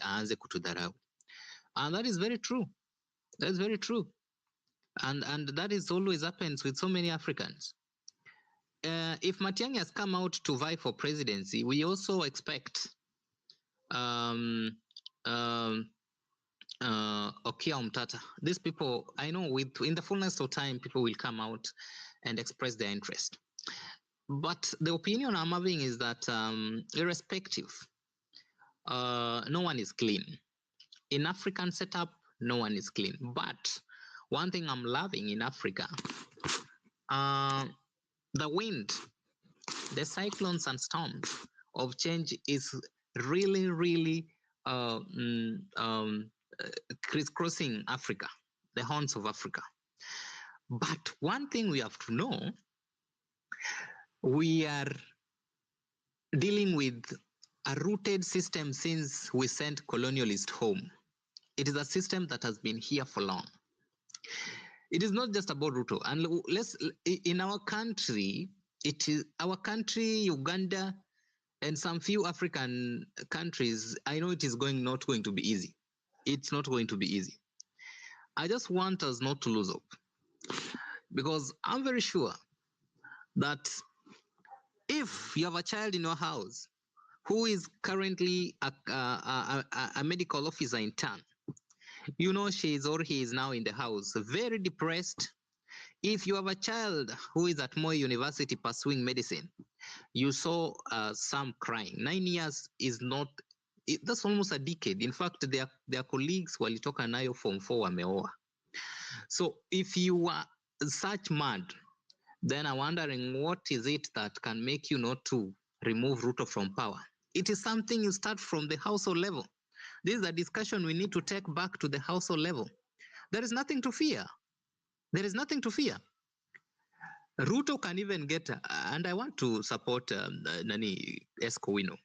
aanze kutudharau. And that is very true. That's very true. And that is always happens with so many Africans. If Matiang'I has come out to vie for presidency, we also expect Okia Umtata. These people, I know, in the fullness of time, people will come out and express their interest. But the opinion I'm having is that irrespective, no one is clean. In African setup, no one is clean. But one thing I'm loving in Africa, the wind, the cyclones and storms of change is really, really crisscrossing Africa, the horns of Africa. But one thing we have to know, we are dealing with a rooted system since we sent colonialists home. It is a system that has been here for long. It is not just about Ruto. And in our country, Uganda, and some few African countries, I know it is not going to be easy. It's not going to be easy. I just want us not to lose hope, because I'm very sure that if you have a child in your house who is currently a medical officer in town, you know she is or he is now in the house very depressed. If you have a child who is at Moi University pursuing medicine, you saw some crying. 9 years is not, that's almost a decade. In fact, their colleagues walitoka nayo form 4 wameoa. So if you are such mad, then I'm wondering what is it that can make you not to remove Ruto from power. It is something you start from the household level. This is a discussion we need to take back to the household level. There is nothing to fear. There is nothing to fear. Ruto can even get, and I want to support Escowino.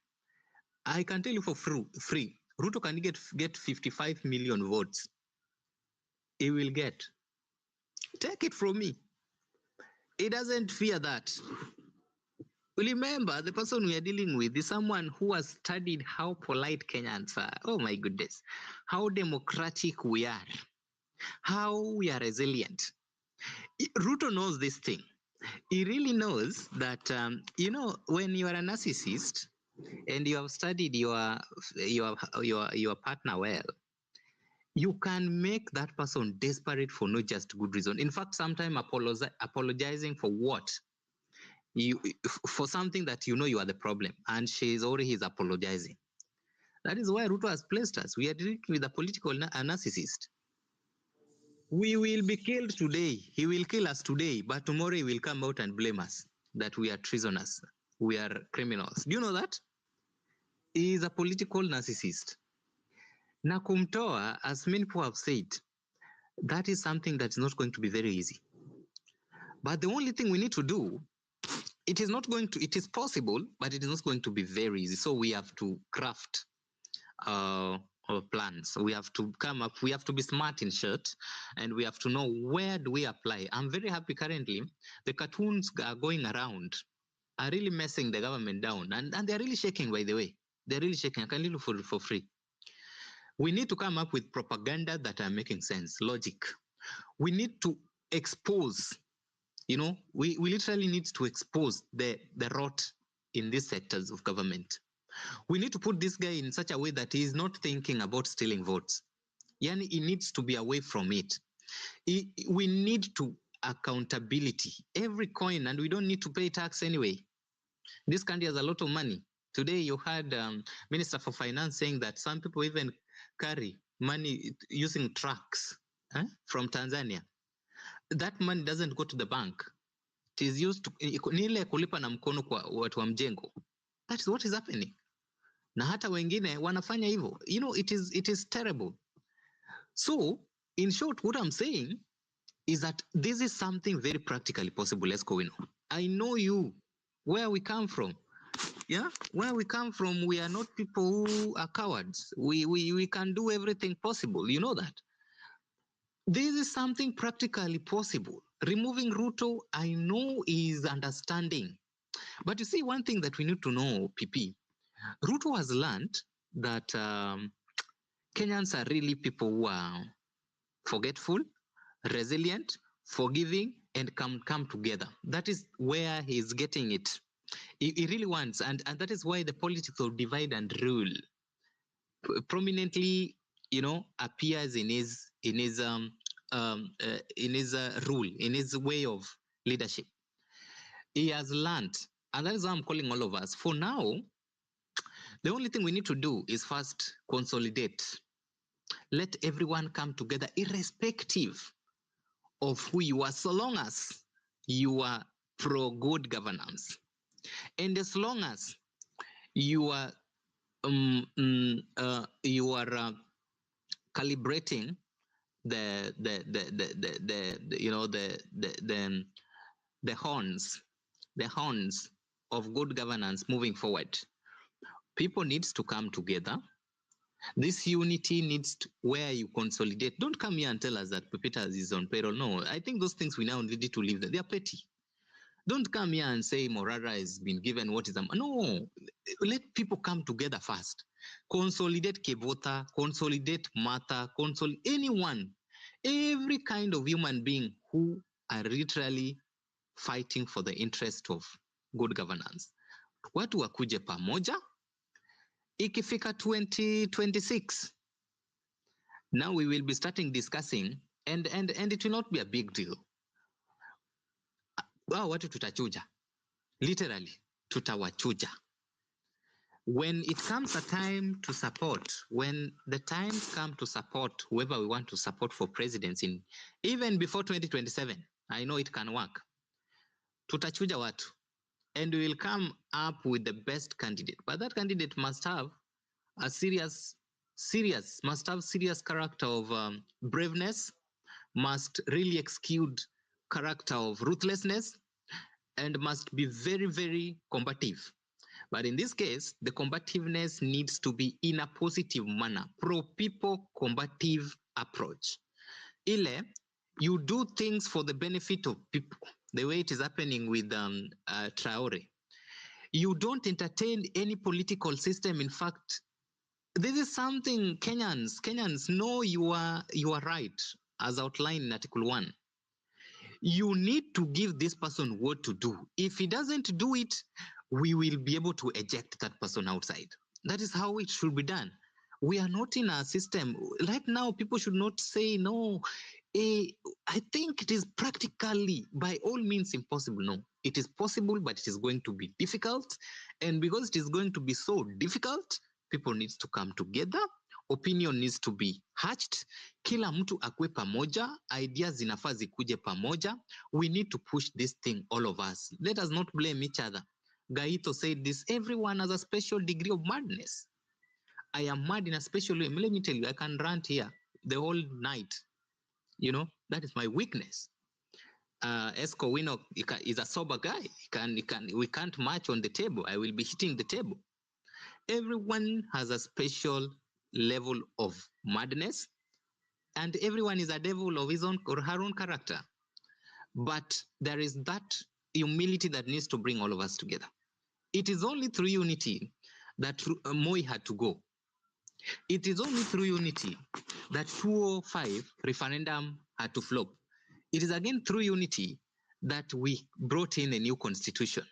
I can tell you for free, Ruto can get 55 million votes. He will get. Take it from me. He doesn't fear that. Remember, the person we are dealing with is someone who has studied how polite Kenyans are. Oh my goodness. How democratic we are. How we are resilient. Ruto knows this thing. He really knows that, when you are a narcissist and you have studied your partner well, you can make that person desperate for no just good reason. In fact, sometimes apologizing for what? For something that you are the problem, and he's apologizing. That is why Ruto has placed us. We are dealing with a political narcissist. We will be killed today. He will kill us today, but tomorrow he will come out and blame us that we are treasoners. We are criminals. Do you know that? He is a political narcissist. Na kumtoa, as many people have said, that is something that's not going to be very easy. But the only thing we need to do, it is possible, but it is not going to be very easy. So we have to craft our plans. We have to we have to be smart in short, and we have to know where do we apply. I'm very happy currently, the cartoons are going around are really messing the government down, and they're really shaking, by the way. They're really shaking. I can leave for free. We need to come up with propaganda that are making sense, logic. We need to expose, we literally need to expose the rot in these sectors of government. We need to put this guy in such a way that he is not thinking about stealing votes. Yani, he needs to be away from it. We need to accountability. Every coin, and we don't need to pay tax anyway. This country has a lot of money. Today you had Minister for Finance saying that some people even carry money using trucks from Tanzania. That money doesn't go to the bank. It is used to nile kulipa na mkono kwa watu wa mjengo. That is what is happening. Na hata wengine wanafanya hivyo. It is terrible. So, in short, what I'm saying is that this is something very practically possible. Let's go in. I know you, where we come from. Yeah, where we come from, we are not people who are cowards. We can do everything possible. You know that. This is something practically possible. Removing Ruto, I know, is understanding. But you see, one thing that we need to know, PP, Ruto has learned that Kenyans are really people who are forgetful, resilient, forgiving, and come together. That is where he's getting it. He really wants, and that is why the politics of divide and rule prominently, appears in his rule, in his way of leadership. He has learned, and that is why I'm calling all of us. For now, the only thing we need to do is first consolidate. Let everyone come together, irrespective of who you are, so long as you are pro good governance, and as long as you are calibrating the horns of good governance moving forward. People needs to come together. This unity needs to, where you consolidate. Don't come here and tell us that Pepitas is on payroll. No, I think those things we now need to leave them. They are petty. Don't come here and say Morara has been given what is them. No, let people come together first. Consolidate Kebota, consolidate Mata, consolidate anyone, every kind of human being who are literally fighting for the interest of good governance. Watu wakuje pamoja. Ikifika 2026, now we will be starting discussing, and it will not be a big deal. Watu tutachuja, literally tutawachuja. When it comes a time to support, when the time comes to support whoever we want to support for presidency, even before 2027, I know it can work. Tutachuja watu, and we will come up with the best candidate. But that candidate must have a serious character of braveness, must really exude character of ruthlessness, and must be very, very combative. But in this case, the combativeness needs to be in a positive manner, pro-people combative approach. Ile, you do things for the benefit of people, the way it is happening with Traore. You don't entertain any political system. In fact, this is something Kenyans know you are right, as outlined in Article 1. You need to give this person what to do. If he doesn't do it, we will be able to eject that person outside. That is how it should be done. We are not in a system. Right now, people should not say, no, I think it is practically, by all means, impossible. No, it is possible, but it is going to be difficult. And because it is going to be so difficult, people need to come together. Opinion needs to be hatched. Kila mtu akwe pamoja. Ideas zinafaa zikuje pamoja. We need to push this thing, all of us. Let us not blame each other. Gaito said this, everyone has a special degree of madness. I am mad in a special way. Let me tell you, I can rant here the whole night. That is my weakness. Esco Wino is a sober guy. We can't match on the table. I will be hitting the table. Everyone has a special level of madness, and everyone is a devil of his own or her own character. But there is that humility that needs to bring all of us together. It is only through unity that Moi had to go. It is only through unity that 2005 referendum had to flop. It is again through unity that we brought in a new constitution.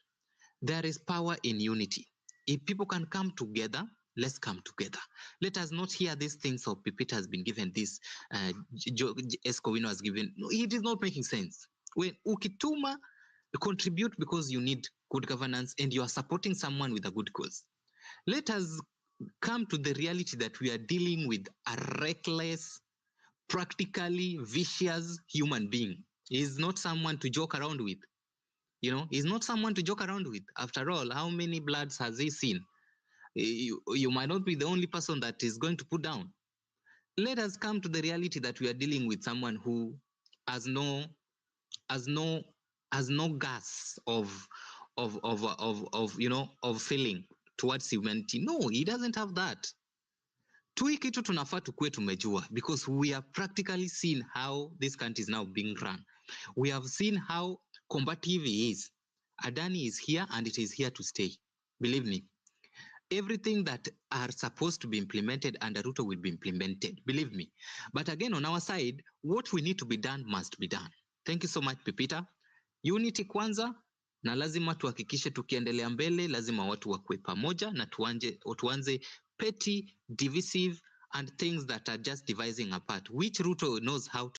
There is power in unity. If people can come together, let's come together. Let us not hear these things of Pipita has been given this, Escovino has given. No, it is not making sense. When ukituma, contribute because you need good governance and you are supporting someone with a good cause. Let us come to the reality that we are dealing with a reckless, practically vicious human being. He is not someone to joke around with. He's not someone to joke around with. After all, how many bloods has he seen? You might not be the only person that is going to put down. Let us come to the reality that we are dealing with someone who has no gas of feeling towards humanity. No, he doesn't have that. Tui kitu tunafaa tukue tumejua, because we have practically seen how this country is now being run. We have seen how combative he is. Adani is here and it is here to stay. Believe me. everything that are supposed to be implemented under Ruto will be implemented, believe me. But again, on our side, what we need to be done must be done. Thank you so much, Pipita. Unity kwanza, na lazima tuhakikishe tukiendelea mbele, lazima watu wakue pamoja na tuanze petty, divisive and things that are just dividing apart, which Ruto knows how to